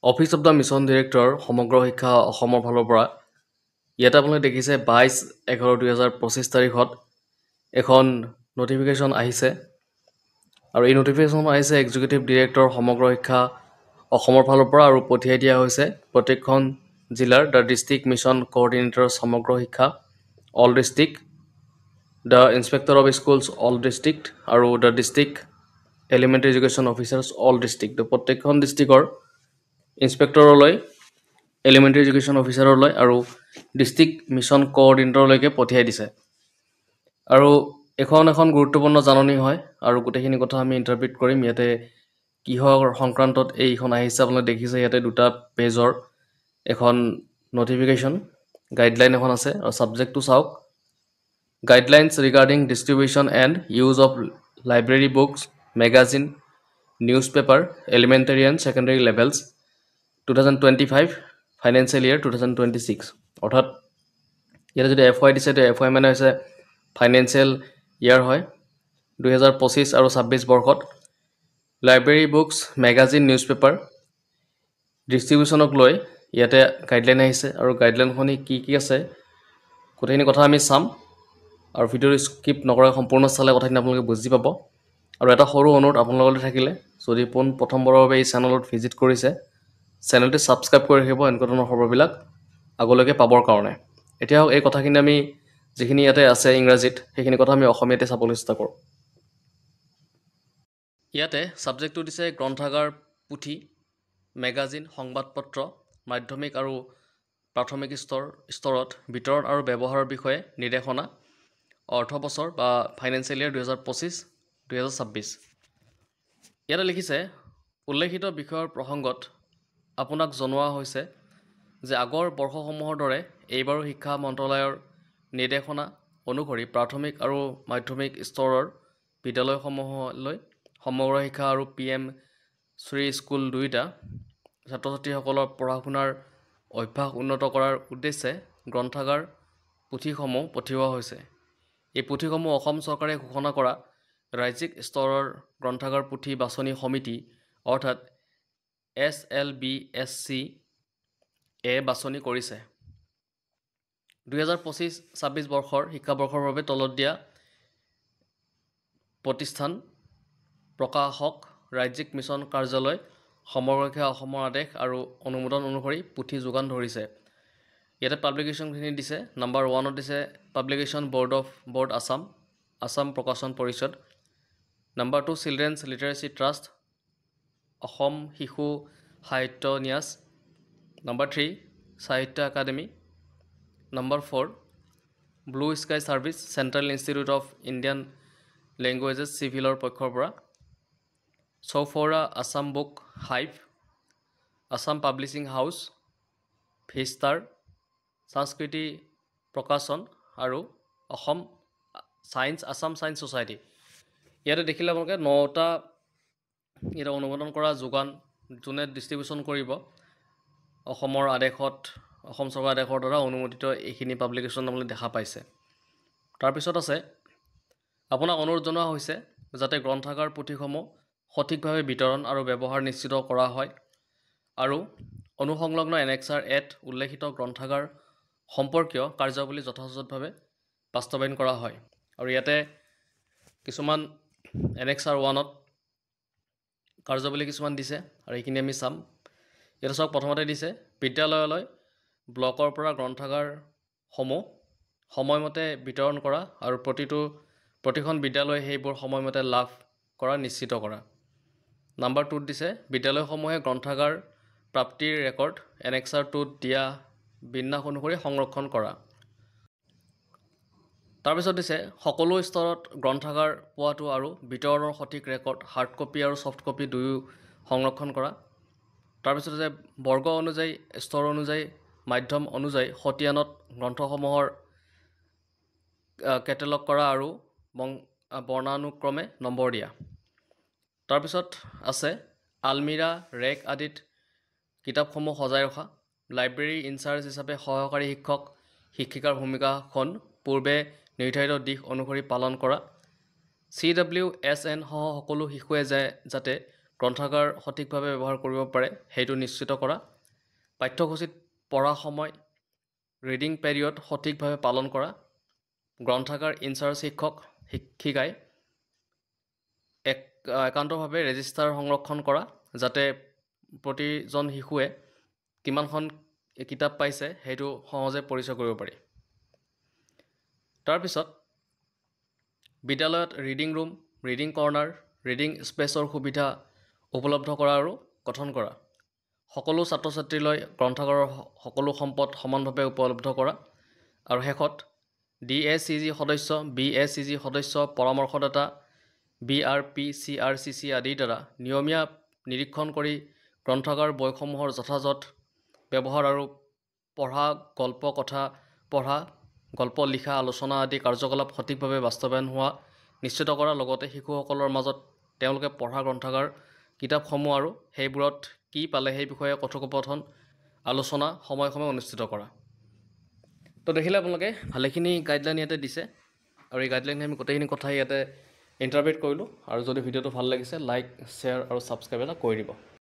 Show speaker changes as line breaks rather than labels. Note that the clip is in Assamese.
Office of the mission director সমগ্ৰ শিক্ষা অসমৰ ফালৰ পৰা ইয়াতে আপোনালোকে দেখিছে 22/11/2025 তাৰিখত এখন নটিফিকেশ্যন আহিছে আৰু এই নটিফিকেশ্যন আহিছে এক্সিকিউটিভ ডিৰেক্টৰ সমগ্ৰ শিক্ষা অসমৰ ফালৰ পৰা আৰু পঠিয়াই দিয়া হৈছে প্ৰত্যেকখন জিলাৰ the district mission coordinator Samagra Shiksha all district the inspector of schools all district আৰু the district elementary education officers all district প্ৰত্যেকখন ডিষ্ট্ৰিক্টৰ ইনস্পেক্টৰলৈ এলিমেণ্টাৰী এডুকেশ্যন অফিচাৰলৈ আৰু ডিষ্ট্ৰিক্ট মিছন কোঅৰ্ডিনেটৰলৈকে পঠিয়াই দিছে আৰু এখন গুৰুত্বপূৰ্ণ জাননী হয় আৰু গোটেইখিনি কথা আমি ইণ্টাৰপ্ৰিট কৰিম ইয়াতে কিহৰ সংক্ৰান্তত এইখন আহিছে আপোনালোকে দেখিছে ইয়াতে দুটা পেজৰ এখন নটিফিকেশ্যন গাইডলাইন এখন আছে আৰু ছাবজেক্টটো চাওক guidelines regarding distribution and use of library books magazine news paper elementary and secondary levels 2025 financial year 2026 অৰ্থাৎ ইয়াতে যদি FY দিছে তো FY মানে হৈছে ফাইনেন্সিয়েল ইয়াৰ হয় 2025 আৰু 26 বৰ্ষত library books magazine newspaper ডিষ্ট্ৰিবিউশ্যনক লৈ ইয়াতে গাইডলাইন আহিছে আৰু গাইডলাইনখনি কি আছে গোটেইখিনি কথা আমি চাম আৰু ভিডিঅ'টো স্কিপ নকৰাকৈ সম্পূৰ্ণ চালে কথাখিনি আপোনালোকে বুজি পাব আৰু এটা সৰু অনুৰোধ আপোনালোকলৈ থাকিলে যদি প্ৰথমবাৰৰ বাবে এই চেনেলত ভিজিট কৰিছে চেনেলটি ছাবস্ক্ৰাইব কৰি ৰাখিব এনেকুৱা ধৰণৰ খবৰবিলাক আগলৈকে পাবৰ কাৰণে এতিয়া এই কথাখিনি আমি যিখিনি ইয়াতে আছে ইংৰাজীত সেইখিনি কথা আমি অসমীয়াতে চাবলৈ চেষ্টা কৰোঁ ইয়াতে ছাবজেক্টটো দিছে গ্ৰন্থাগাৰ পুথি মেগাজিন সংবাদপত্ৰ মাধ্যমিক আৰু প্ৰাথমিক স্তৰত বিতৰণ আৰু ব্যৱহাৰৰ বিষয়ে নিৰ্দেশনা অৰ্থ বছৰ বা ফাইনেন্সিয়েল ইয়েৰ 2025-2026 ইয়াতে লিখিছে উল্লেখিত বিষয়ৰ প্ৰসংগত আপোনাক জনোৱা হৈছে যে আগৰ বৰ্ষসমূহৰ দৰে এইবাৰো শিক্ষা মন্ত্ৰালয়ৰ নিৰ্দেশনা অনুসৰি প্ৰাথমিক আৰু মাধ্যমিক স্তৰৰ বিদ্যালয়সমূহলৈ সমগ্ৰ শিক্ষা আৰু PM শ্ৰী স্কুল দুয়োটা ছাত্ৰ ছাত্ৰীসকলৰ পঢ়া শুনাৰ অভ্যাস উন্নত কৰাৰ উদ্দেশ্যে গ্ৰন্থাগাৰ পুথিসমূহ পঠিওৱা হৈছে এই পুথিসমূহ অসম চৰকাৰে ঘোষণা কৰা ৰাজ্যিক স্তৰৰ গ্ৰন্থাগাৰ পুথি বাছনি সমিতি অৰ্থাৎ SLBSC বাছনি কৰিছে 2025-26 বৰ্ষৰ শিক্ষাবৰ্ষৰ বাবে তলত দিয়া প্ৰতিষ্ঠান প্ৰকাশক ৰাজ্যিক মিছন কাৰ্যালয় সমগ্ৰ শিক্ষা অসমৰ আদেশ আৰু অনুমোদন অনুসৰি পুথি যোগান ধৰিছে ইয়াতে পাব্লিকেশ্যনখিনি দিছে নাম্বাৰ 1ত দিছে publication board Assam Prakashan Parishad number 2 children's literature trust Asom Shishu Sahitya Nyas number 3 Sahitya Akademi number 4 blue sky services central institute of Indian languages চিভিলৰ পক্ষৰ পৰা চৌফৌৰা Assam book hive Assam publishing house Vistar Sanskriti Prakashan আৰু অসম আসাম ছায়েন্স ছ'চাইটি ইয়াতে দেখিলে আপোনালোকে 9টা ইয়াতে অনুমোদন কৰা যোগান যোনে ডিষ্ট্ৰিবিউশ্যন কৰিব অসমৰ আদেশত অসম চৰকাৰৰ আদেশৰ দ্বাৰা অনুমোদিত এইখিনি পাব্লিকেশ্যন আপোনালোকে দেখা পাইছে তাৰপিছত আছে আপোনাক অনুৰোধ জনোৱা হৈছে যাতে গ্ৰন্থাগাৰ পুথিসমূহ সঠিকভাৱে বিতৰণ আৰু ব্যৱহাৰ নিশ্চিত কৰা হয় আৰু অনুসংলগ্ন এনেক্সাৰ উল্লেখিত গ্ৰন্থাগাৰ সম্পৰ্কীয় কাৰ্যাৱলী যথাযথভাৱে বাস্তৱায়ন কৰা হয় আৰু ইয়াতে কিছুমান এনেক্সাৰ 1ত কাৰ্যাৱলী কিছুমান দিছে আৰু এইখিনি আমি চাম ইয়াতে চাওক প্ৰথমতে দিছে বিদ্যালয়লৈ ব্লকৰ পৰা গ্ৰন্থাগাৰসমূহ সময়মতে বিতৰণ কৰা আৰু প্ৰতিখন বিদ্যালয়ে সেইবোৰ সময়মতে লাভ কৰা নিশ্চিত কৰা নাম্বাৰ 2ত দিছে বিদ্যালয়সমূহে গ্ৰন্থাগাৰ প্ৰাপ্তিৰ ৰেকৰ্ড এনেক্সাৰ 2ত দিয়া বিন্যাস অনুসৰি সংৰক্ষণ কৰা তাৰপিছত দিছে সকলো স্তৰত গ্ৰন্থাগাৰ পোৱাটো আৰু বিতৰণৰ সঠিক ৰেকৰ্ড হাৰ্ড কপি আৰু ছফ্ট কপি দুয়ো সংৰক্ষণ কৰা তাৰপিছত যে বৰ্গ অনুযায়ী স্তৰ অনুযায়ী মাধ্যম অনুযায়ী সতিয়ানত গ্ৰন্থসমূহৰ কেটেলগ কৰা আৰু বৰ্ণানুক্ৰমে নম্বৰ দিয়া তাৰপিছত আছে আলমিৰা ৰেক আদিত কিতাপসমূহ সজাই ৰখা লাইব্ৰেৰী ইনচাৰ্জ হিচাপে সহকাৰী শিক্ষক শিক্ষিকাৰ ভূমিকাখন পূৰ্বে নিৰ্ধাৰিত দিশ অনুসৰি পালন কৰা CWSN সহ সকলো শিশুৱে যাতে গ্ৰন্থাগাৰ সঠিকভাৱে ব্যৱহাৰ কৰিব পাৰে সেইটো নিশ্চিত কৰা, পাঠ্যসূচিত পঢ়া সময় ৰিডিং পেৰিয়ড সঠিকভাৱে পালন কৰা, গ্ৰন্থাগাৰ ইনচাৰ্জ শিক্ষিকাই একান্তভাৱে ৰেজিষ্টাৰ সংৰক্ষণ কৰা যাতে প্ৰতিজন শিশুৱে কিমানখন কিতাপ পাইছে সেইটো সহজে পৰিচয় কৰিব পাৰি। তাৰপিছত বিদ্যালয়ত reading room, reading corner, reading স্পেচৰ সুবিধা উপলব্ধ কৰা আৰু গঠন কৰা, সকলো ছাত্ৰ ছাত্ৰীলৈ গ্ৰন্থাগাৰৰ সকলো সম্পদ সমানভাৱে উপলব্ধ কৰা, আৰু শেষত DSCG সদস্য, BSCG সদস্য, পৰামৰ্শদাতা, BRP, CRCC আদিৰ দ্বাৰা নিয়মীয়া নিৰীক্ষণ কৰি গ্ৰন্থাগাৰ বয়সমূহৰ যথাযথ ব্যৱহাৰ আৰু পঢ়া, গল্প কথা পঢ়া, গল্প লিখা, আলোচনা আদি কাৰ্যকলাপ সঠিকভাৱে বাস্তৱায়ন হোৱা নিশ্চিত কৰাৰ লগতে শিশুসকলৰ মাজত তেওঁলোকে পঢ়া গ্ৰন্থাগাৰ কিতাপসমূহ আৰু সেইবোৰত কি পালে সেই বিষয়ে কথোপকথন আলোচনা সময়ে সময়ে অনুষ্ঠিত কৰা। তো দেখিলে আপোনালোকে ভালেখিনি গাইডলাইন ইয়াতে দিছে, আৰু এই গাইডলাইন আমি গোটেইখিনি কথাই ইয়াতে ইণ্টাৰপ্ৰেট কৰিলোঁ। আৰু যদি ভিডিঅ'টো ভাল লাগিছে লাইক, শ্বেয়াৰ আৰু ছাবস্ক্ৰাইব এটা কৰি দিব।